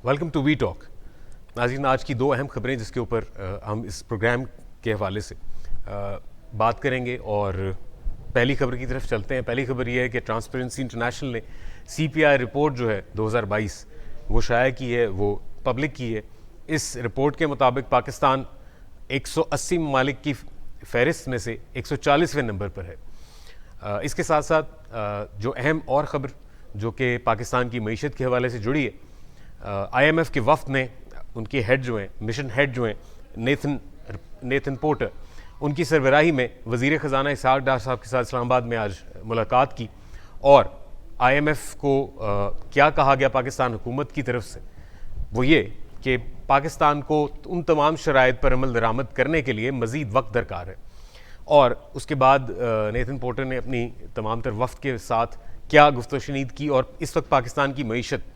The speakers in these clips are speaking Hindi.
Welcome to we talk. नाज़रीन, आज की दो अहम खबरें जिसके ऊपर हम इस प्रोग्राम के हवाले से बात करेंगे, और पहली खबर की तरफ चलते हैं। पहली खबर यह है कि ट्रांसपेरेंसी इंटरनेशनल ने CPI रिपोर्ट जो है 2022 वो शाया की है, वो पब्लिक की है। इस रिपोर्ट के मुताबिक पाकिस्तान 180 ममालिक की फहरिस्त में से 140वें नंबर पर है। इसके साथ साथ जो अहम और ख़बर जो कि पाकिस्तान की मईशत के हवाले से जुड़ी है, IMF के वफ़द ने उनके हेड जो हैं, मिशन हेड जो हैं, नेथन पोर्टर, उनकी सरबराही में वज़ीर ख़जाना इसहाक़ डार साहब के साथ इस्लामाबाद में आज मुलाकात की। और IMF को क्या कहा गया पाकिस्तान हुकूमत की तरफ से, वो ये कि पाकिस्तान को उन तमाम शराइत पर अमल दरामद करने के लिए मज़ीद वक्त दरकार है। और उसके बाद नेथन पोर्टर ने अपनी तमाम तर वफ़द के साथ क्या गुफ्तशनीद की, और इस वक्त पाकिस्तान की मईशत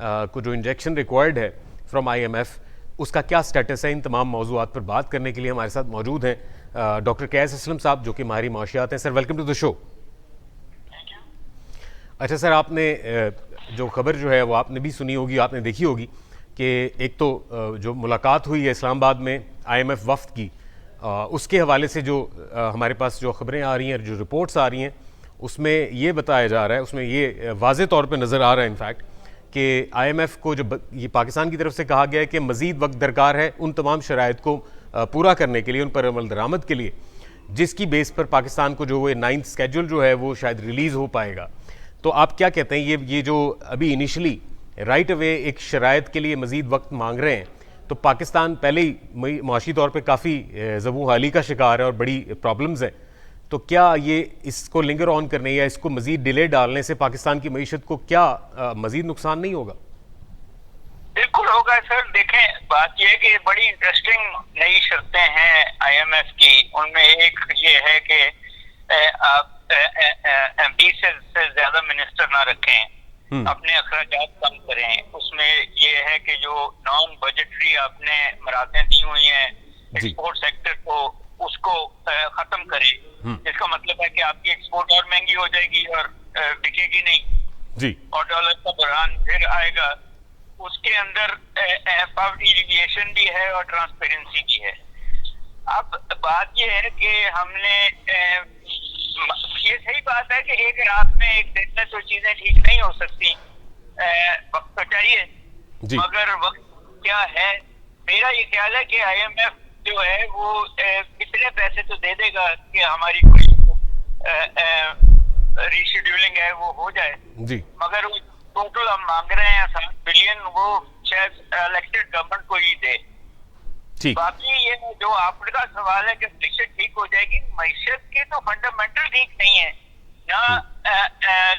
को जो इंजेक्शन रिक्वायर्ड है फ्रॉम IMF, उसका क्या स्टेटस है। इन तमाम मौजूआत पर बात करने के लिए हमारे साथ मौजूद हैं डॉक्टर कैस असलम साहब, जो कि माहिर माशियात हैं। Sir, welcome to the show. अच्छा सर, आपने जो खबर जो है वो आपने भी सुनी होगी, आपने देखी होगी कि एक तो जो मुलाकात हुई है इस्लामाबाद में IMF वफ़द की, उसके हवाले से जो हमारे पास जो खबरें आ रही हैं, जो रिपोर्ट्स आ रही हैं, उसमें ये बताया जा रहा है, उसमें ये वाज़े तौर पे नज़र आ रहा है इनफैक्ट कि IMF को जो ये पाकिस्तान की तरफ से कहा गया है कि मज़ीद वक्त दरकार है उन तमाम शराइत को पूरा करने के लिए, उन पर अमल दरामद के लिए, जिसकी बेस पर पाकिस्तान को जो वो 9th स्केड्यूल जो है वो शायद रिलीज़ हो पाएगा। तो आप क्या कहते हैं, ये जो अभी इनिशली राइट अवे एक शराइत के लिए मज़ीद वक्त मांग रहे हैं, तो पाकिस्तान पहले ही माशी तौर पर काफ़ी ज़बू हाली का शिकार है और बड़ी प्रॉब्लम्स हैं, तो क्या ये इसको लिंगर ऑन करने या इसको मजीद डिले डालने से पाकिस्तान की मईशत को क्या मजीद नुकसान नहीं होगा? बिल्कुल होगा सर। देखें, बात यह है कि बड़ी इंटरेस्टिंग नई शर्तें हैं IMF की। उनमें एक ये है कि आप 20 से ज्यादा मिनिस्टर ना रखें, अपने अखराजात कम करें। उसमें ये है कि जो नॉन बजटरी आपने मराहतें दी हुई हैं एक्सपोर्ट सेक्टर को, उसको खत्म करें। इसका मतलब है कि आपकी एक्सपोर्ट और महंगी हो जाएगी और बिकेगी नहीं जी, और डॉलर का बहरान फिर आएगा। उसके अंदर पॉवर्टी एलिविएशन भी है और ट्रांसपेरेंसी भी है। अब बात यह है कि हमने ये सही बात है कि एक रात में एक दिन में तो चीजें ठीक नहीं हो सकती, वक्त तो चाहिए, मगर वक्त क्या है। मेरा ये ख्याल है कि IMF जो है वो कितने पैसे तो दे देगा कि हमारी कोई रीशेड्यूलिंग है वो हो जाए जी, मगर वो टोटल हम मांग रहे हैं 7 बिलियन, वो शायद इलेक्टेड गवर्नमेंट को ही दे। बाकी ये जो आपका सवाल है कि मईशत ठीक हो जाएगी, मईशत के तो फंडामेंटल ठीक नहीं है ना।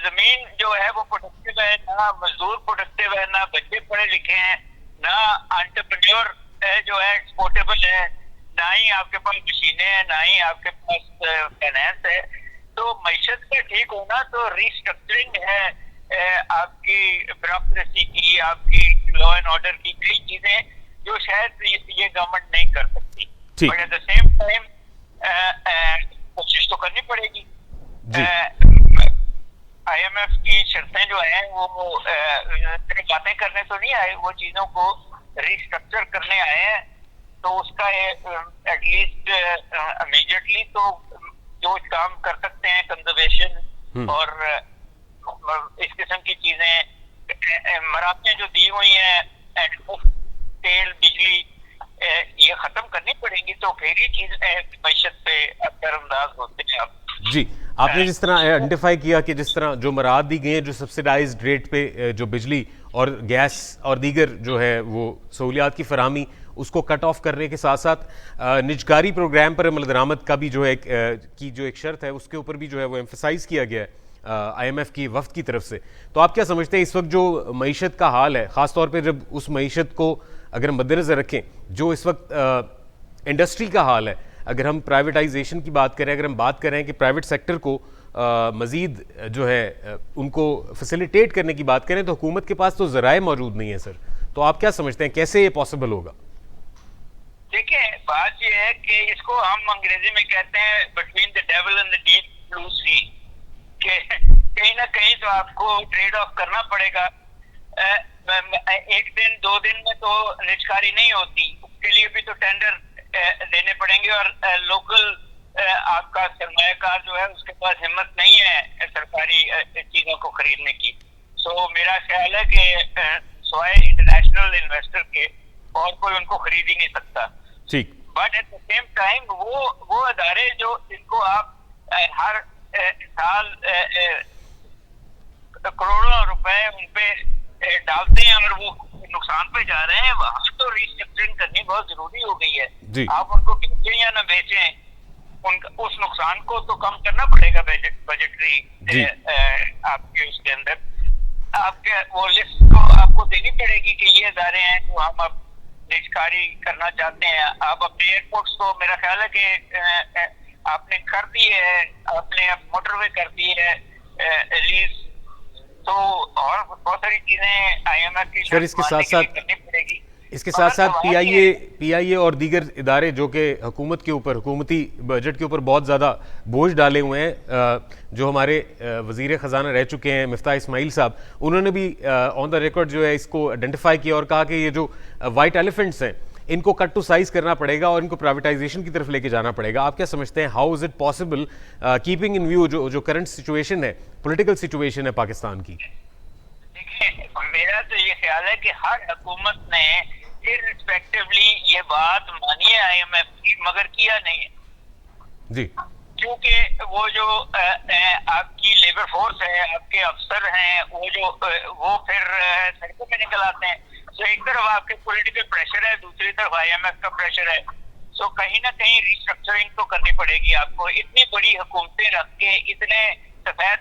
जमीन जो है वो प्रोडक्टिव है, ना मजदूर प्रोडक्टिव है, ना बच्चे पढ़े लिखे हैं, ना एंटरप्रेन्योर जो है एक्सपोर्टेबल है, ना ही आपके पास मशीनें हैं, ना ही आपके पास फाइनेंस है। तो मईशत का ठीक होना तो रिस्ट्रक्चरिंग है आपकी ब्यूरोक्रेसी की, आपकी लॉ एंड ऑर्डर की, कई चीजें जो शायद ये गवर्नमेंट नहीं कर सकती। But at the same time कोशिश तो करनी पड़ेगी। IMF की शर्तें जो हैं वो बातें करने तो नहीं आए, वो चीजों को रिस्ट्रक्चर करने आए हैं। तो उसका एटलीस्ट इमीडिएटली तो जो काम कर सकते हैं कंजर्वेशन और इस किस्म की चीजें, मराहतें जो दी हुई हैं तेल बिजली, ये खत्म करनी पड़ेंगी, तो फिर ही चीज मईशत पे असरअंदाज होते हैं। आप जी, आपने जिस तरह आइडेंटिफाई किया कि जिस तरह जो मराहत दी गई है, जो सब्सिडाइज्ड रेट पे जो बिजली और गैस और दीगर जो है वो सहूलियात की फराहमी, उसको कट ऑफ करने के साथ साथ निजकारी प्रोग्राम पर अमल दरामद का भी जो है की जो एक शर्त है, उसके ऊपर भी जो है वो एम्फसाइज किया गया है IMF की वफ़द की तरफ से। तो आप क्या समझते हैं इस वक्त जो मईशत का हाल है, ख़ास तौर पे जब उस मईशत को अगर हम मद्देनज़र रखें, जो इस वक्त इंडस्ट्री का हाल है, अगर हम प्राइवेटाइजेशन की बात करें, अगर हम बात करें कि प्राइवेट सेक्टर को मज़ीद जो है उनको फैसिलिटेट करने की बात करें, तो हुकूमत के पास तो ज़राए मौजूद नहीं है सर। तो आप क्या समझते हैं कैसे ये पॉसिबल होगा? देखिए, बात यह है कि इसको हम अंग्रेजी में कहते हैं between the devil and the deep blue sea, कि कहीं ना कहीं तो आपको ट्रेड ऑफ करना पड़ेगा। एक दिन 2 दिन में तो निष्कारी नहीं होती, उसके लिए भी तो टेंडर देने पड़ेंगे और लोकल आपका सरमायाकार जो है उसके पास हिम्मत नहीं है सरकारी चीजों को खरीदने की। सो मेरा ख्याल है कि स्वाय इंटरनेशनल इन्वेस्टर के और कोई उनको खरीद ही नहीं सकता। ठीक। But at the same time वो अदारे जो इनको आप हर साल करोड़ों रुपए उन पे डालते हैं और वो नुकसान पे जा रहे हैं, वहां तो रिस्ट्रक्चरिंग करनी बहुत जरूरी हो गई है। आप उनको बेचें या ना बेचें, उनका उस नुकसान को तो कम करना पड़ेगा बजटरी आपके उसके अंदर। आपके वो लिस्ट को आपको देनी पड़ेगी कि ये अदारे हैं जो हम अब निष्कारी करना चाहते हैं। आप अपने एयरपोर्ट्स को मेरा ख्याल है कि आपने कर दी है, आपने अब मोटरवे कर दी है लीज, तो और बहुत सारी चीजें IMF की सर इसके साथ साथ करनी पड़ेगी। इसके साथ साथ पीआईए और दीगर इदारे जो कि हुकूमत के ऊपर, हुकूमती बजट के ऊपर बहुत ज़्यादा बोझ डाले हुए हैं, जो हमारे वज़ीर ख़जाना रह चुके हैं मिफ्ताह इस्माइल साहब, उन्होंने भी ऑन द रिकॉर्ड जो है इसको आइडेंटिफाई किया और कहा कि ये जो वाइट एलिफेंट्स हैं इनको कट टू साइज करना पड़ेगा और इनको प्राइवेटाइजेशन की तरफ लेके जाना पड़ेगा। आप क्या समझते हैं, how is it possible keeping in view जो करंट सिचुएशन है, पॉलिटिकल सिचुएशन है पाकिस्तान की? देखिए, मेरा तो ये ख्याल है कि हर हुकूमत ने इररिस्पेक्टिवली ये बात मानी है IMF की, मगर किया नहीं है जी, क्योंकि वो जो आपकी लेबर फोर्स है, आपके अफसर हैं, वो फिर सड़कों में निकल आते हैं। सो एक तरफ आपके पॉलिटिकल प्रेशर है, दूसरी तरफ IMF का प्रेशर है। सो कहीं ना कहीं रिस्ट्रक्चरिंग तो करनी पड़ेगी आपको। इतनी बड़ी हुकूमतें रख के, इतने सफेद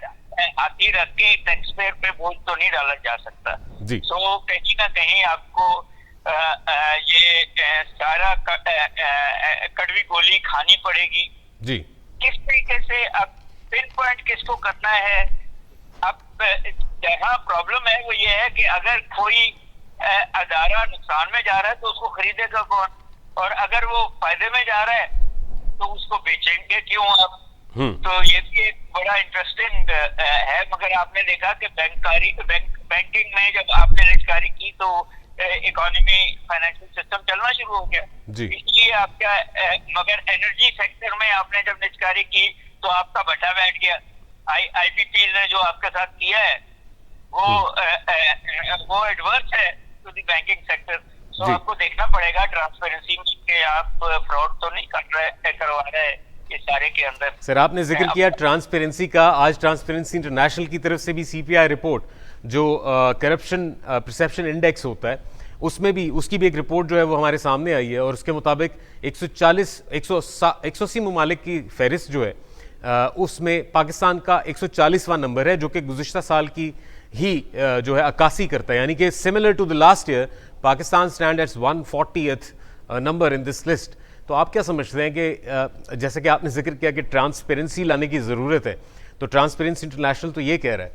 हाथी रख के टैक्स पेयर पे बोझ तो नहीं डाला जा सकता। सो कहीं ना कहीं आपको ये सारा कड़वी गोली खानी पड़ेगी जी। किस तरीके से अब पिन पॉइंट किसको करना है। अब जहाँ प्रॉब्लम है वो ये है कि अगर कोई अदारा नुकसान में जा रहा है तो उसको खरीदेगा कौन, और अगर वो फायदे में जा रहा है तो उसको बेचेंगे क्यों आप। तो ये भी एक बड़ा इंटरेस्टिंग है। मगर आपने देखा कि बैंकिंग में जब आपने निष्कारी की तो इकोनॉमी, फाइनेंशियल सिस्टम चलना शुरू हो गया, इसलिए आपका मगर एनर्जी सेक्टर में आपने जब निष्कारी की तो आपका बटा बैठ गया। IPP ने जो आपके साथ किया है वो एडवर्स है टू द बैंकिंग सेक्टर। तो आपको देखना पड़ेगा ट्रांसपेरेंसी में कि आप फ्रॉड तो नहीं करवा रहे हैं इस सारे के अंदर। सर आपने जिक्र किया ट्रांसपेरेंसी का, आज ट्रांसपेरेंसी इंटरनेशनल की तरफ से भी CPI रिपोर्ट जो करप्शन परसेप्शन इंडेक्स होता है उसमें भी, उसकी भी एक रिपोर्ट जो है वो हमारे सामने आई है और उसके मुताबिक 180 ममालिक की फहरिस्त जो है उसमें पाकिस्तान का 140वां नंबर है, जो कि गुज़िश्ता साल की ही जो है अक्कासी करता है। यानी कि similar to the last year Pakistan stand at 140th number in this list. तो आप क्या समझते हैं कि जैसे कि आपने जिक्र किया कि ट्रांसपेरेंसी लाने की ज़रूरत है, तो ट्रांसपेरेंसी इंटरनेशनल तो ये कह रहा है,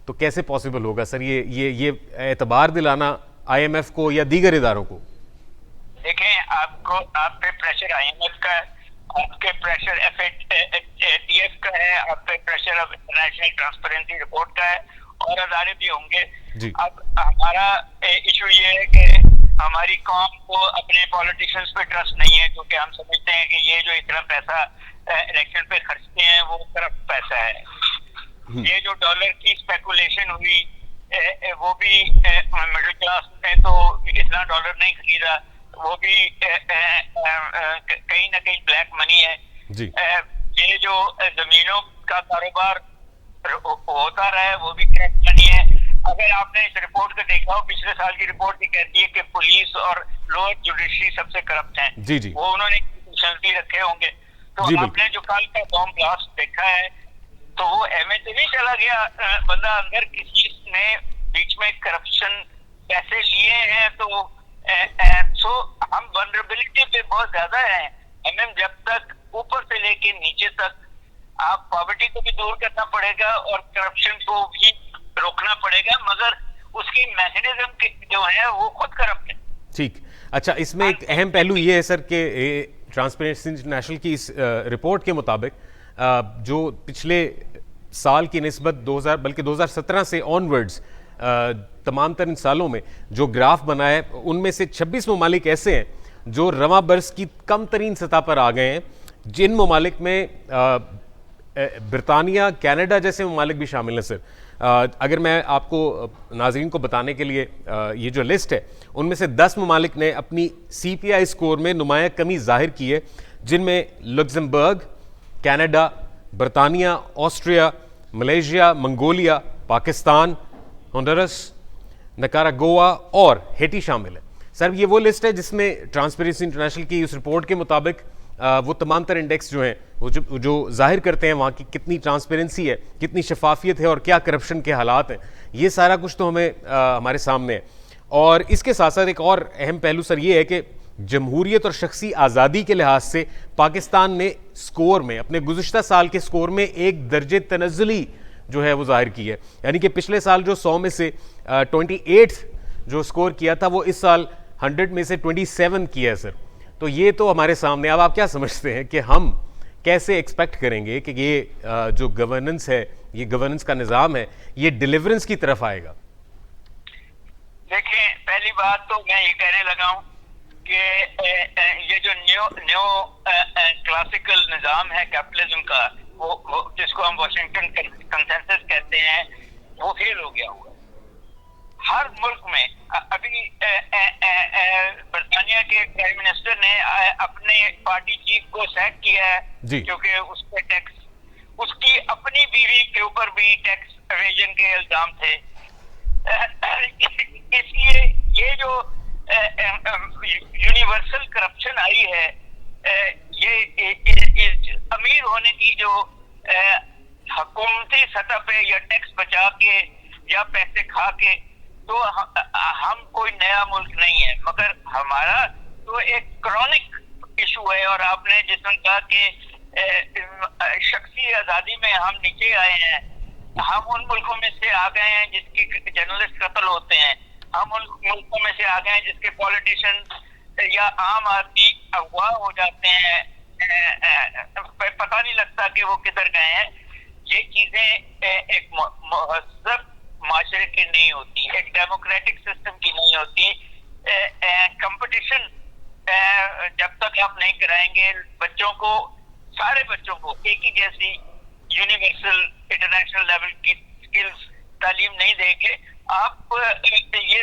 तो कैसे पॉसिबल होगा सर ये एतबार दिलाना IMF को या दीगर इदारों को? देखें, आप पे प्रेशर IMF का है, आपके प्रेशर FATF का है, आप पे प्रेशर अब इंटरनेशनल ट्रांसपेरेंसी रिपोर्ट का है और अदारे भी होंगे। अब हमारा इशू ये है कि हमारी कौम को अपने पॉलिटिशियंस पे ट्रस्ट नहीं है, क्योंकि हम समझते हैं कि ये जो इतना पैसा इलेक्शन पे खर्चते हैं वो करप्ट पैसा है। ये जो डॉलर की स्पेकुलेशन हुई वो भी मिडिल क्लास ने तो इतना डॉलर नहीं खरीदा, वो भी कहीं ना कहीं ब्लैक मनी है जी। ये जो जमीनों का कारोबार होता रहा है वो भी करप्ट मनी है। अगर आपने इस रिपोर्ट को देखा हो, पिछले साल की रिपोर्ट भी कहती है कि पुलिस और लोअर जुडिशरी सबसे करप्ट हैं जी जी। वो उन्होंने भी रखे होंगे। तो आपने जो कल का बॉम्ब ब्लास्ट देखा है तो वो एमए से नहीं चला गया बंदा अंदर, किसी ने बीच में करप्शन पैसे लिए हैं। तो हम वनरेबिलिटी पे बहुत ज्यादा है। जब तक ऊपर से लेके नीचे तक आप पॉवर्टी को भी दूर करना पड़ेगा और करप्शन को भी रोकना पड़ेगा, मगर उसकी मैकेनिज्म जो है वो खुद करप्ट है। ठीक, अच्छा, इसमें एक अहम पहलू ये है सर कि ट्रांसपेरेंसी इंटरनेशनल की इस रिपोर्ट के मुताबिक जो पिछले साल की निस्बत 2017 से ऑनवर्ड्स तमाम तर इन सालों में जो ग्राफ बना है उनमें से 26 ममालिक ऐसे हैं जो रवां बरस की कम तरीन सतह पर आ गए हैं, जिन ममालिक में बरतानिया, कनाडा जैसे ममालिक भी शामिल हैं सर। अगर मैं आपको नाज़रीन को बताने के लिए ये जो लिस्ट है, उनमें से 10 ममालिक ने अपनी CPI स्कोर में नुमाया कमी जाहिर की है, जिनमें लग्जमबर्ग, कनाडा, बरतानिया, Austria, Malaysia, Mongolia, Pakistan, Honduras, Nicaragua और हैटी शामिल है। सर ये वो लिस्ट है जिसमें ट्रांसपेरेंसी इंटरनेशनल की उस रिपोर्ट के मुताबिक वो तमाम तर इंडेक्स जो हैं वो जो जाहिर करते हैं वहाँ की कितनी ट्रांसपेरेंसी है, कितनी शफाफियत है और क्या करप्शन के हालात हैं, ये सारा कुछ तो हमें हमारे सामने है। और इसके साथ साथ एक और अहम पहलू सर ये है कि जमहूरियत और शख्सी आज़ादी के लिहाज से पाकिस्तान ने स्कोर में, अपने गुज़िश्ता साल के स्कोर में एक दर्जे तनज़्ज़ुली जो है वो जाहिर की है। यानी कि पिछले साल जो 100 में से 28 जो स्कोर किया था वो इस साल 100 में से 27 किया है सर। तो ये तो हमारे सामने। अब आप क्या समझते हैं कि हम कैसे एक्सपेक्ट करेंगे कि ये जो गवर्नेंस है, ये गवर्नेंस का निज़ाम है, ये डिलीवरेंस की तरफ आएगा? देखिए, पहली बात तो मैं ये कहने लगा हूँ कि ये जो न्यू क्लासिकल निज़ाम है कैपिटलिज्म का, वो जिसको हम वाशिंगटन कंसेंसस कहते हैं, वो फेल हो गया हुआ। हर मुल्क में अभी बरतानिया के प्राइम मिनिस्टर ने अपने पार्टी चीफ को सैक किया है क्योंकि उस पे टैक्स, उसकी अपनी बीवी के ऊपर भी टैक्स एवेजन के इल्जाम थे। इसलिए ये जो यूनिवर्सल करप्शन आई है, ये अमीर होने की जो हुकूमती सतह पे या टैक्स बचा के या पैसे खा के, तो हम कोई नया मुल्क नहीं है, मगर हमारा तो एक क्रॉनिक इशू है। और आपने जिसमें कहा कि शख्सी आज़ादी में हम नीचे आए हैं, हम उन मुल्कों में से आ गए हैं जिसकी जर्नलिस्ट कत्ल होते हैं, हम उन मुल्कों में से आ गए हैं जिसके पॉलिटिशियन या आम आदमी अगवा हो जाते हैं, पता नहीं लगता कि वो किधर गए हैं। ये चीजें एक महज़्ज़ब माशरे की नहीं होती, एक डेमोक्रेटिक सिस्टम की नहीं होती। कंपटीशन जब तक आप नहीं कराएंगे बच्चों को, सारे बच्चों को एक ही जैसी यूनिवर्सल इंटरनेशनल लेवल की स्किल्स तालीम नहीं देंगे, आप ये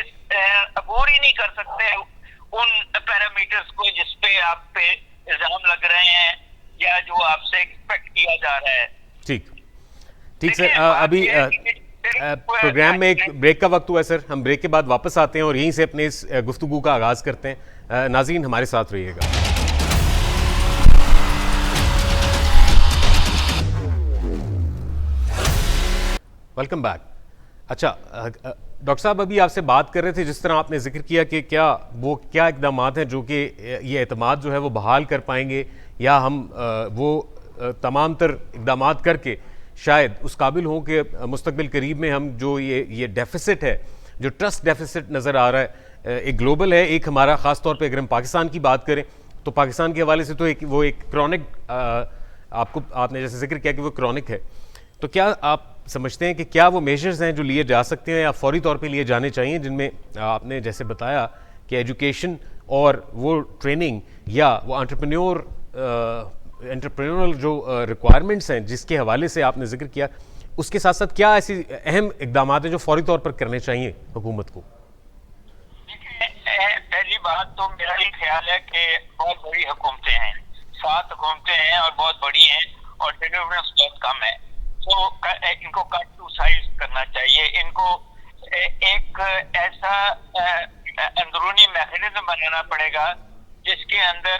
अबूर ही नहीं कर सकते उन पैरामीटर्स को जिस पे आप पे इल्जाम लग रहे हैं या जो आपसे एक्सपेक्ट किया जा रहा है। ठीक सर, अभी प्रोग्राम में एक ब्रेक का वक्त हुआ है सर, हम ब्रेक के बाद वापस आते हैं और यहीं से अपने इस गुफ्तगू का आगाज करते हैं। नाज़रीन हमारे साथ रहिएगा। Welcome back. अच्छा डॉक्टर साहब, अभी आपसे बात कर रहे थे, जिस तरह आपने जिक्र किया कि क्या इकदाम हैं जो कि ये एतमाद जो है वो बहाल कर पाएंगे, या हम वो तमाम तर इकदाम करके शायद उस काबिल हों कि मुस्तकबिल करीब में हम जो ये डेफिसिट है, जो ट्रस्ट डेफिसिट नज़र आ रहा है, एक ग्लोबल है, एक हमारा ख़ास तौर पे अगर हम पाकिस्तान की बात करें तो पाकिस्तान के हवाले से तो वो एक क्रॉनिक, आपने जैसे जिक्र किया कि वो क्रॉनिक है। तो क्या आप समझते हैं कि क्या वो मेजर्स हैं जो लिए जा सकते हैं या फौरी तौर पे लिए जाने चाहिए, जिनमें आपने जैसे बताया कि एजुकेशन और वो ट्रेनिंग या वो एंटरप्रेन्योरल जो रिक्वायरमेंट्स हैं जिसके हवाले से आपने जिक्र किया, उसके साथ साथ क्या ऐसी अहम इकदाम हैं जो फौरी तौर पर करने चाहिए हुकूमत को? पहली बात तो मेरा ये ख्याल है कि बहुत बड़ी हुकूमतें हैं, 7 हुकूमतें हैं और बहुत बड़ी हैं और डिलीवरेंस बहुत कम है, तो इनको कट टू साइज करना चाहिए। इनको एक ऐसा अंदरूनी मैकेनिज्म बनाना पड़ेगा जिसके अंदर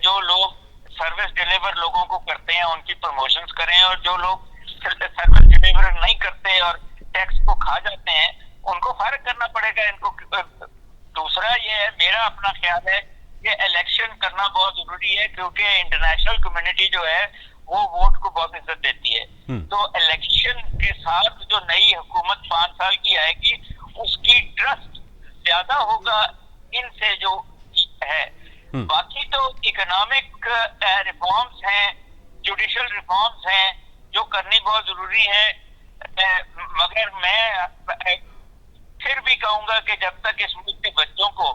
जो लोग सर्विस डिलीवर लोगों को करते हैं उनकी प्रमोशंस करें, और जो लोग सर्विस डिलीवर नहीं करते और टैक्स को खा जाते हैं उनको फारिग करना पड़ेगा इनको। दूसरा ये है, मेरा अपना ख्याल है कि इलेक्शन करना बहुत जरूरी है, क्योंकि इंटरनेशनल कम्युनिटी जो है वो वोट को बहुत इज्जत देती है। तो इलेक्शन के साथ जो नई हुकूमत 5 साल की आएगी उसकी ट्रस्ट ज्यादा होगा इनसे जो है। बाकी तो इकोनॉमिक रिफॉर्म्स हैं, जुडिशल रिफॉर्म्स हैं जो करनी बहुत जरूरी है, मगर मैं जब तक इस मुल्क के बच्चों को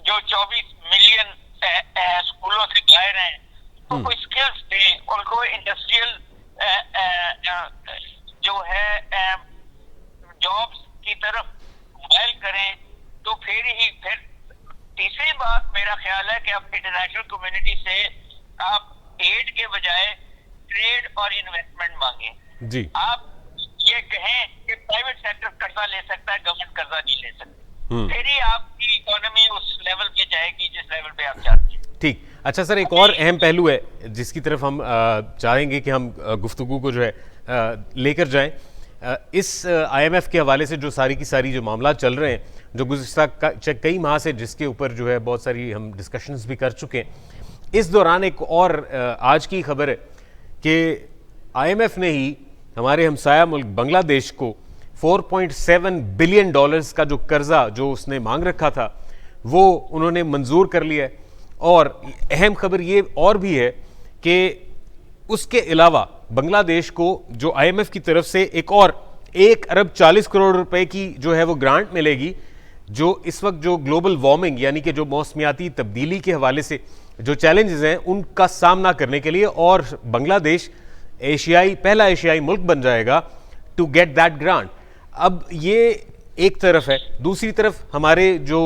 जो 24 मिलियन स्कूलों से बाहर हैं तो कोई स्किल्स दें, उनको इंडस्ट्रियल जो है जॉब्स की तरफ माइल करें, तो फिर तीसरी बात मेरा ख्याल है कि अब इंटरनेशनल कम्युनिटी से आप एड के बजाय ट्रेड और इन्वेस्टमेंट मांगे। जी, आप ये कहें कि प्राइवेट सेक्टर कर्जा ले सकता है, गवर्नमेंट कर्जा नहीं ले सकती, फिर ही आपकी इकोनॉमी उस लेवल पे जाएगी जिस लेवल पे आप चाहते हैं। ठीक। अच्छा सर, एक और अहम पहलू है जिसकी तरफ हम चाहेंगे कि हम गुफ्तगू को जो है लेकर जाएं। इस IMF के हवाले से जो सारी की सारी जो मामला चल रहे हैं, जो गुज़िश्ता कई माह से जिसके ऊपर जो है बहुत सारी हम डिस्कशंस भी कर चुके हैं, इस दौरान एक और आज की खबर है कि IMF ने ही हमारे हमसाया मुल्क बांग्लादेश को $4.7 बिलियन का जो कर्जा जो उसने मांग रखा था वो उन्होंने मंजूर कर लिया है। और अहम खबर ये और भी है कि उसके अलावा बांग्लादेश को जो IMF की तरफ से एक और 1 अरब 40 करोड़ रुपए की जो है वो ग्रांट मिलेगी, जो इस वक्त जो ग्लोबल वार्मिंग यानी कि जो मौसमियाती तब्दीली के हवाले से जो चैलेंजेस हैं उनका सामना करने के लिए, और बांग्लादेश पहला एशियाई मुल्क बन जाएगा टू गेट दैट ग्रांट। अब ये एक तरफ है, दूसरी तरफ हमारे जो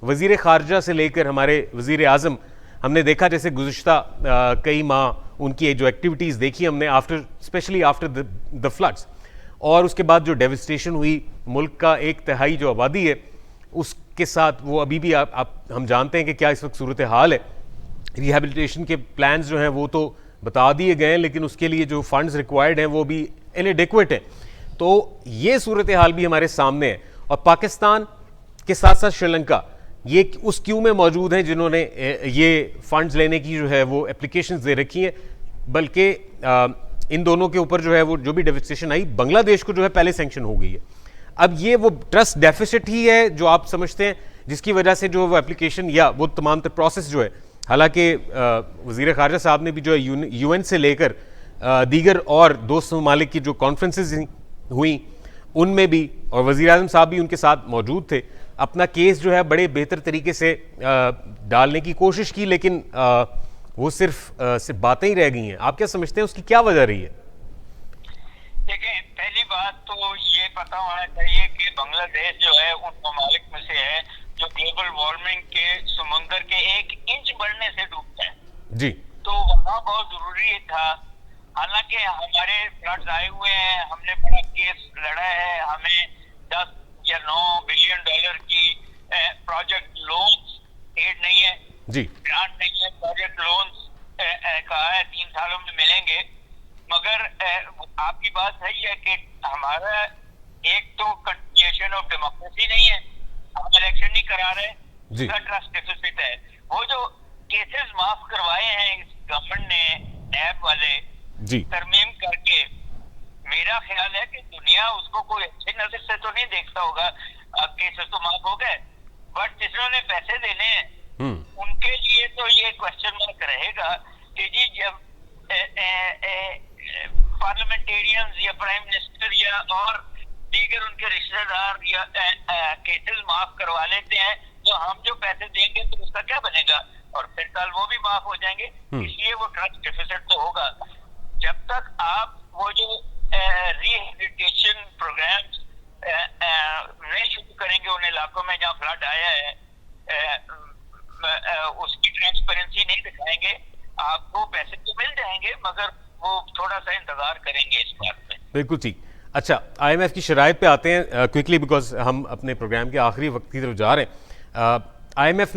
वज़ीर ख़ारजा से लेकर हमारे वज़ीर आज़म, हमने देखा जैसे गुज़िश्ता कई माह उनकी जो एक्टिविटीज़ देखी हमने स्पेशली आफ्टर द फ्लड्स, और उसके बाद जो डेविस्टेशन हुई, मुल्क का 1/3 जो आबादी है उसके साथ वो अभी भी हम जानते हैं कि क्या इस वक्त सूरत हाल है। रिहेबिलिटेशन के प्लान्स जो हैं वो तो बता दिए गए हैं, लेकिन उसके लिए जो फंड्स रिक्वायर्ड हैं वो भी इनएडिक्वेट हैं। तो ये सूरत हाल भी हमारे सामने है, और पाकिस्तान के साथ साथ श्रीलंका ये उस क्यू में मौजूद हैं जिन्होंने ये फंड्स लेने की जो है वो एप्लीकेशंस दे रखी हैं। बल्कि इन दोनों के ऊपर जो है वो जो भी डेविस्टेशन आई, बांग्लादेश को जो है पहले सैंक्शन हो गई है। अब ये वो ट्रस्ट डेफिसिट ही है जो आप समझते हैं जिसकी वजह से जो वो एप्लीकेशन या वो तमाम प्रोसेस जो है, हालांकि वज़ीर ख़ारजा साहब ने भी जो है UN से लेकर दीगर और दोस्त ममालिक की जो कॉन्फ्रेंसेस हुई उनमें भी, और वज़ीर आज़म साहब भी उनके साथ मौजूद थे, अपना केस जो है बड़े बेहतर तरीके से डालने की कोशिश की, लेकिन वो सिर्फ बातें ही रह गई हैं। आप क्या समझते हैं उसकी क्या वजह रही है? देखिए, पहली बात तो ये पता होना चाहिए कि बांग्लादेश जो है उन ममालिक में से है जो ग्लोबल वार्मिंग के समुंदर के 1 इंच बढ़ने से डूबता है जी। तो वहाँ बहुत जरूरी था। हालांकि हमारे फ्लड्स आए हुए हैं, हमने बड़ा केस लड़ा है, हमें 10 या 9 बिलियन की प्रोजेक्ट लोन्स एड नहीं है जी, ग्रांट नहीं है, प्रोजेक्ट लोन्स कहा है 3 सालों में मिलेंगे। मगर आपकी बात सही है कि हमारा एक तो कंटिन्यूएशन ऑफ डेमोक्रेसी नहीं है, हम इलेक्शन नहीं करा रहे, उसका ट्रस्ट डेफिसिट है। वो जो केसेस माफ करवाए हैं इस गवर्नमेंट ने नैब वाले तरमीम करके, मेरा ख्याल है कि दुनिया उसको कोई अच्छे नजर से तो नहीं देखता होगा। केसेस तो माफ हो गए, बट जिन्होंने पैसे देने हैं उनके लिए तो ये क्वेश्चन मार्क रहेगा कि जी जब पार्लियामेंटेरियंस या प्राइम मिनिस्टर या और दीगर उनके रिश्तेदार या केसेस माफ करवा लेते हैं तो हम जो पैसे देंगे तो उसका क्या बनेगा, और फिर साल वो भी माफ हो जाएंगे। इसलिए वो ट्रस्ट डेफिसिट तो होगा। जब तक आप वो जो रिहेबिलिटेशन प्रोग्राम्स नहीं शुरू करेंगे उन इलाकों में जहाँ फ्लड आया है, उसकी ट्रांसपेरेंसी नहीं दिखाएंगे, आपको पैसे तो मिल जाएंगे मगर वो थोड़ा सा इंतजार करेंगे इस बात में। बिल्कुल ठीक। अच्छा, IMF की शराइत पे आते हैं क्विकली, बिकॉज हम अपने प्रोग्राम के आखिरी वक्त की तरफ जा रहे हैं। IMF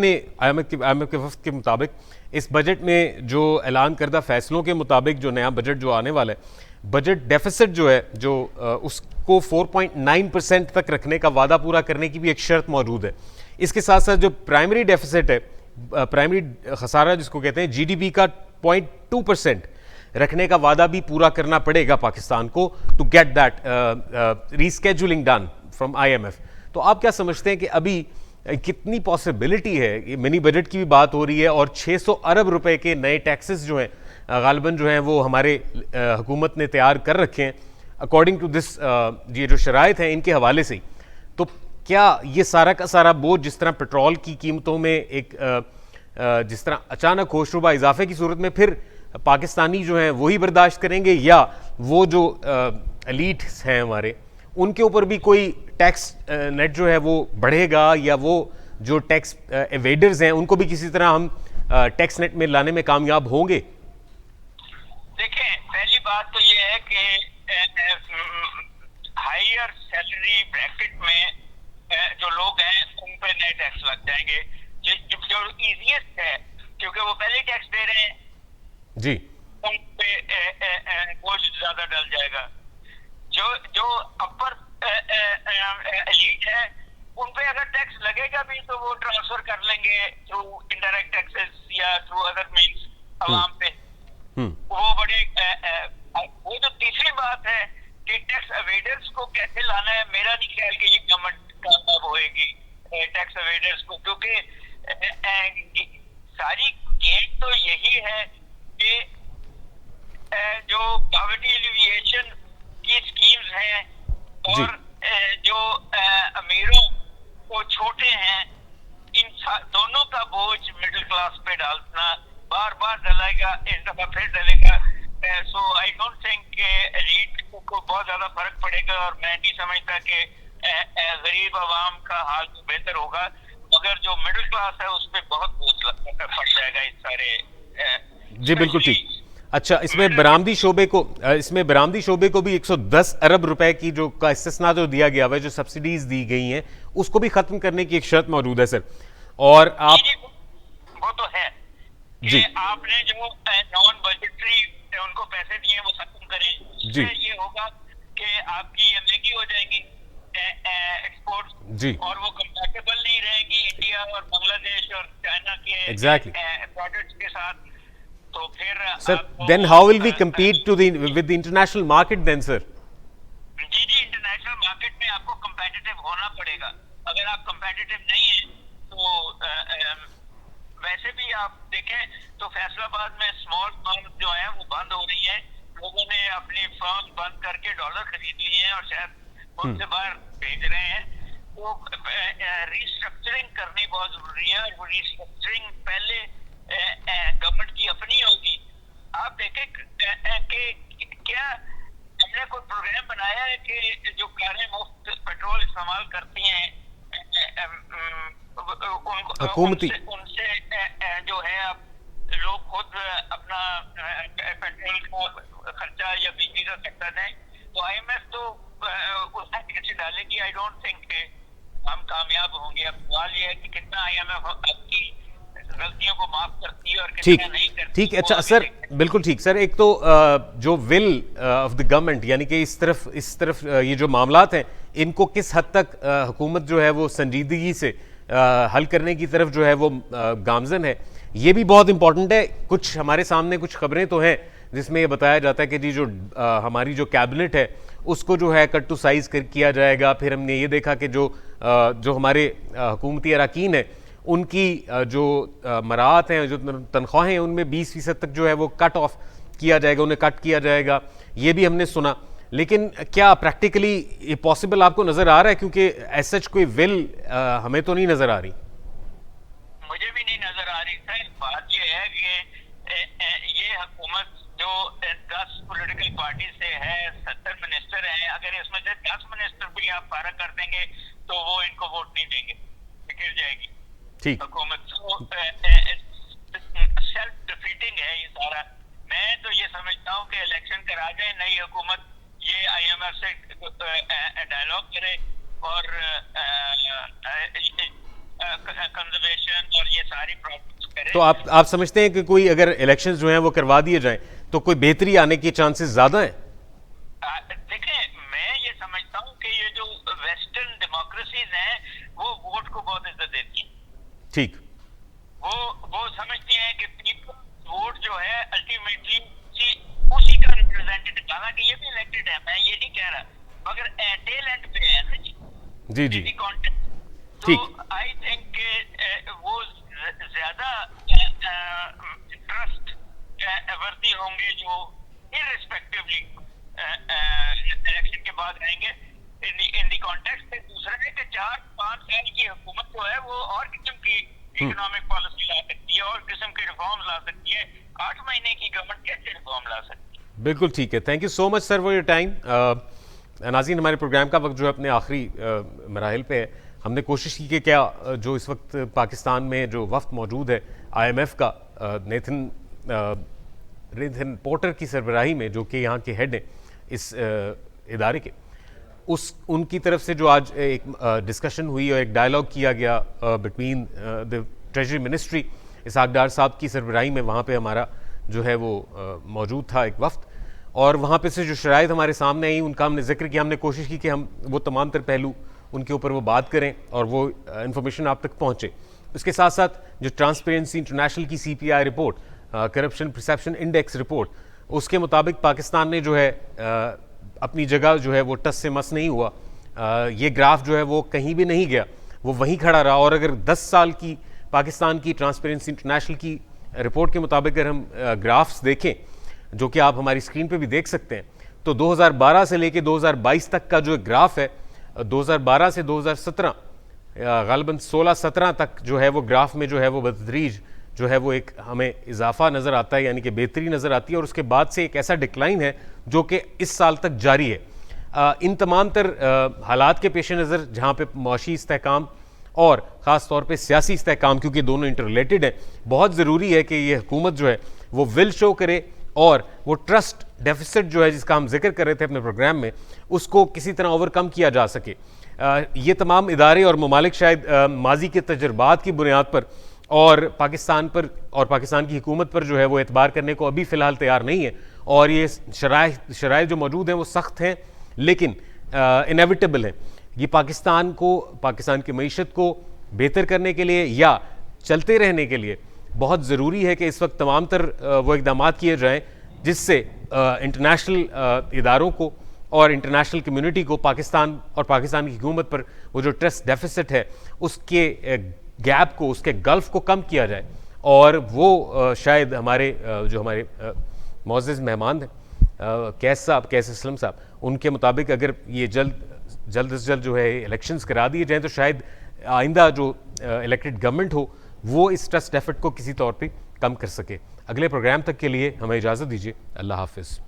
के वफ्द के मुताबिक इस बजट में जो ऐलान करदा फैसलों के मुताबिक जो नया बजट जो आने वाला है, बजट डेफिसिट जो है जो उसको 4.9% तक रखने का वादा पूरा करने की भी एक शर्त मौजूद है। इसके साथ साथ जो प्राइमरी डेफिसिट है, प्राइमरी खसारा जिसको कहते हैं, GDP का 0.2% रखने का वादा भी पूरा करना पड़ेगा पाकिस्तान को to get that rescheduling done from IMF। तो आप क्या समझते हैं कि अभी कितनी पॉसिबिलिटी है, मिनी बजट की भी बात हो रही है और 600 अरब रुपए के नए टैक्सेस जो हैं गालिबन जो हैं वो हमारे हुकूमत ने तैयार कर रखे हैं अकॉर्डिंग टू दिस, ये जो शराइत हैं इनके हवाले से, तो क्या ये सारा का सारा बोझ, जिस तरह पेट्रोल की कीमतों में एक जिस तरह अचानक होशरुबा इजाफे की सूरत में, फिर पाकिस्तानी जो हैं वही बर्दाश्त करेंगे, या वो जो एलीट हैं हमारे, उनके ऊपर भी कोई टैक्स नेट जो है वो बढ़ेगा, या वो जो टैक्स एवेडर्स हैं उनको भी किसी तरह हम टैक्स नेट में लाने में कामयाब होंगे? देखें, पहली बात तो ये है कि हायर सैलरी ब्रैकेट में जो लोग हैं उन पे नए टैक्स लग जाएंगे, जो इजीएस्ट है क्योंकि वो पहले टैक्स दे रहे हैं जी, उन पे बोझ ज्यादा डल जाएगा। जो जो अपर एलीट है उन पे अगर टैक्स लगेगा भी तो वो ट्रांसफर कर लेंगे थ्रू इनडायरेक्ट टैक्सेस या थ्रू अदर मीन्स अवाम पे। वो बड़े वो जो तीसरी बात है कि टैक्स अवेडर्स को कैसे लाना है, मेरा नहीं ख्याल कि ये गवर्नमेंट कामयाब होएगी टैक्स अवेडर्स को, क्योंकि सारी गेम तो यही है कि जो पॉवर्टी एलिविएशन की स्कीम्स हैं और जो अमीरों को छोटे हैं, इन दोनों का बोझ मिडिल क्लास पे डालना बार बार डलेगा, इस दफा फिर डलेगा। सो आई डोंट थिंक एलीट को बहुत ज्यादा फर्क पड़ेगा, और मैं नहीं समझता कि गरीब आवाम का हाल बेहतर होगा, मगर जो मिडिल क्लास है उस पर बहुत बोझ पड़ जाएगा इस सारे। जी बिल्कुल ठीक। अच्छा, इसमें बरामदी शोबे को भी 110 अरब रुपए की जो का इस्तिस्ना जो दिया गया है, जो सब्सिडीज दी गई हैं, उसको भी खत्म करने की एक शर्त मौजूद है सर। और आप वो तो है कि आपने जो नॉन बजटरी उनको पैसे दिए वो खत्म करें, उससे ये होगा कि आपकी ये महंगी हो जाएंगी एक्सपोर्ट्स जी, और वो कंपैटिबल नहीं रहेंगी इंडिया और बांग्लादेश और चाइना के प्रोडक्ट्स के साथ। तो फिर sir then how will we compete with the international market then sir? जी, इंटरनेशनल मार्केट में आपको कंपेटिटिव होना पड़ेगा। अगर आप कंपेटिटिव नहीं है तो वैसे भी आप देखें तो फैसलाबाद में स्मॉल फर्म जो है वो बंद हो रही है, लोगों ने अपनी फर्म बंद करके डॉलर खरीद लिए हैं और शायद उनसे बाहर भेज रहे हैं। तो रिस्ट्रक्चरिंग करनी बहुत जरूरी है, और वो रिस्ट्रक्चरिंग पहले गवर्नमेंट की अपनी होगी। आप देखें कि क्या हमने कोई प्रोग्राम बनाया है कि जो कारें मुफ्त पेट्रोल इस्तेमाल करती हैं हुकूमती उनसे जो है अब लोग खुद अपना पेट्रोल का खर्चा या बिजली का खर्चा दें, तो आईएमएफ तो उसमें कैसे डालेगी। आई डोंट थिंक हम कामयाब होंगे। अब सवाल ये है कि कितना आईएमएफ आपकी गलतियों को माफ करती है और कितना नहीं करती। ठीक, अच्छा सर, बिल्कुल ठीक सर। एक तो जो विल ऑफ द गवर्नमेंट, यानी कि इस तरफ ये जो मामलात हैं इनको किस हद तक हुकूमत जो है वो संजीदगी से हल करने की तरफ जो है वो गामजन है, ये भी बहुत इंपॉर्टेंट है। कुछ हमारे सामने कुछ खबरें तो हैं जिसमें ये बताया जाता है कि जी जो हमारी जो कैबिनेट है उसको जो है कट टू साइज किया जाएगा। फिर हमने ये देखा कि जो हमारे हुकूमती अरकान है उनकी जो मराहत हैं, जो तनख्वाहें हैं, उनमें 20% तक जो है वो कट ऑफ किया जाएगा, उन्हें कट किया जाएगा, ये भी हमने सुना। लेकिन क्या प्रैक्टिकली ये पॉसिबल आपको नजर आ रहा है? क्योंकि ऐसा कोई विल हमें तो नहीं नजर आ रही। मुझे भी नहीं नजर आ रही सर। बात ये है कि ये हुकूमत जो 10 पॉलिटिकल पार्टी से है, 70 मिनिस्टर हैं, अगर इसमें से 10 मिनिस्टर भी आप फारग कर देंगे तो वो इनको वोट नहीं देंगे, गिर जाएगी ठीक हुकूमत। सेल्फ डिफीटिंग है ये सारा। मैं तो ये समझता हूँ कि इलेक्शन करा जाए नई हुकूमत, ये आईएमएफ से डायलॉग करे और कंजर्वेशन और ये सारी प्रॉब्लम्स करे। तो आप समझते हैं कि कोई अगर इलेक्शंस जो हैं वो करवा दिए जाएं तो कोई बेहतरी आने के चांसेस ज्यादा हैं? देखिए, मैं ये समझता हूँ कि ये जो वेस्टर्न डेमोक्रेसीज हैं वो वोट को बहुत इज्जत देती हैं। ठीक, वो समझती हैं कि पीपल वोट जो है अल्टीमेटली उसी का रिप्रेजेंटेटिव, हालांकि ये भी इलेक्टेड है, मैं ये नहीं कह रहा, मगर टेल एंड पे है ना जी जी तो आई थिंक वो ज्यादा ट्रस्ट वर्दी होंगे जो इररिस्पेक्टिवली इलेक्शन के बाद आएंगे। इन द कॉन्टेक्स्ट से। दूसरा है कि 4-5 साल की हुकूमत जो है वो और किस्म की इकोनॉमिक पॉलिसी ला सकती है और किस्म की रिफॉर्म्स ला सकती है। 8 महीने की गवर्नमेंट कैसे रिफॉर्म ला सकती है? बिल्कुल ठीक है। Thank you so much sir for your time. नाज़रीन, हमारे प्रोग्राम का वक्त जो है अपने आखिरी मराहिल पे है। हमने कोशिश की कि क्या जो इस वक्त पाकिस्तान में जो वफ्द मौजूद है IMF का, नेथन पोर्टर की सरबराही में, जो कि यहाँ के हेड हैं इस इदारे के, उनकी तरफ से जो आज एक डिस्कशन हुई और एक डायलॉग किया गया बिटवीन द ट्रेजरी मिनिस्ट्री, इसहाक डार साहब की सरबराही में, वहाँ पे हमारा जो है वो मौजूद था एक वफ्द, और वहाँ पे से जो शराइत हमारे सामने आई उनका हमने जिक्र किया। हमने कोशिश की कि हम वो तमाम तर पहलू उनके ऊपर वो बात करें और वो इन्फॉर्मेशन आप तक पहुँचे। उसके साथ साथ जो ट्रांसपेरेंसी इंटरनेशनल की CPI report, corruption perception index report, उसके मुताबिक पाकिस्तान ने जो है अपनी जगह जो है वो टस से मस नहीं हुआ। ये ग्राफ जो है वो कहीं भी नहीं गया, वो वहीं खड़ा रहा। और अगर 10 साल की पाकिस्तान की ट्रांसपेरेंसी इंटरनेशनल की रिपोर्ट के मुताबिक अगर हम ग्राफ्स देखें, जो कि आप हमारी स्क्रीन पे भी देख सकते हैं, तो 2012 से लेके 2022 तक का जो ग्राफ है, 2012 से 2017 गालिबन 16-17 तक जो है वो ग्राफ में जो है वो बतदरीज जो है वो एक हमें इजाफा नज़र आता है, यानी कि बेहतरी नज़र आती है। और उसके बाद से एक ऐसा डिक्लाइन है जो कि इस साल तक जारी है। इन तमाम तर हालात के पेश नज़र, जहाँ पे मुआशी इस्तेहकाम और ख़ास तौर पे सियासी इस्तेहकाम, क्योंकि दोनों इंटर रिलेटेड हैं, बहुत ज़रूरी है कि ये हुकूमत जो है वो विल शो करे और वो ट्रस्ट डेफिसिट जो है जिसका हम जिक्र कर रहे थे अपने प्रोग्राम में, उसको किसी तरह ओवरकम किया जा सके। ये तमाम इदारे और ममालिक शायद माजी के तजर्बात की बुनियाद पर और पाकिस्तान पर और पाकिस्तान की हुकूमत पर जो है वो एतबार करने को अभी फ़िलहाल तैयार नहीं है। और ये शराइ जो मौजूद हैं वो सख्त हैं, लेकिन इनेविटेबल हैं। ये पाकिस्तान को, पाकिस्तान की मईशत को बेहतर करने के लिए या चलते रहने के लिए बहुत ज़रूरी है कि इस वक्त तमाम तर वो इक़दाम किए जाएँ जिससे इंटरनेशनल इदारों को और इंटरनेशनल कम्युनिटी को पाकिस्तान और पाकिस्तान की हुकूमत पर वो जो ट्रस्ट डेफिसिट है उसके गैप को, उसके गल्फ को कम किया जाए। और वो शायद हमारे जो हमारे मोअज़्ज़ज़ मेहमान हैं कैस असलम साहब, उनके मुताबिक अगर ये जल्द से जल्द जो है इलेक्शंस करा दिए जाएँ तो शायद आइंदा जो इलेक्टेड गवर्नमेंट हो वो इस ट्रस्ट डेफिसिट को किसी तौर पे कम कर सके। अगले प्रोग्राम तक के लिए हमें इजाज़त दीजिए। अल्लाह हाफ़िज़।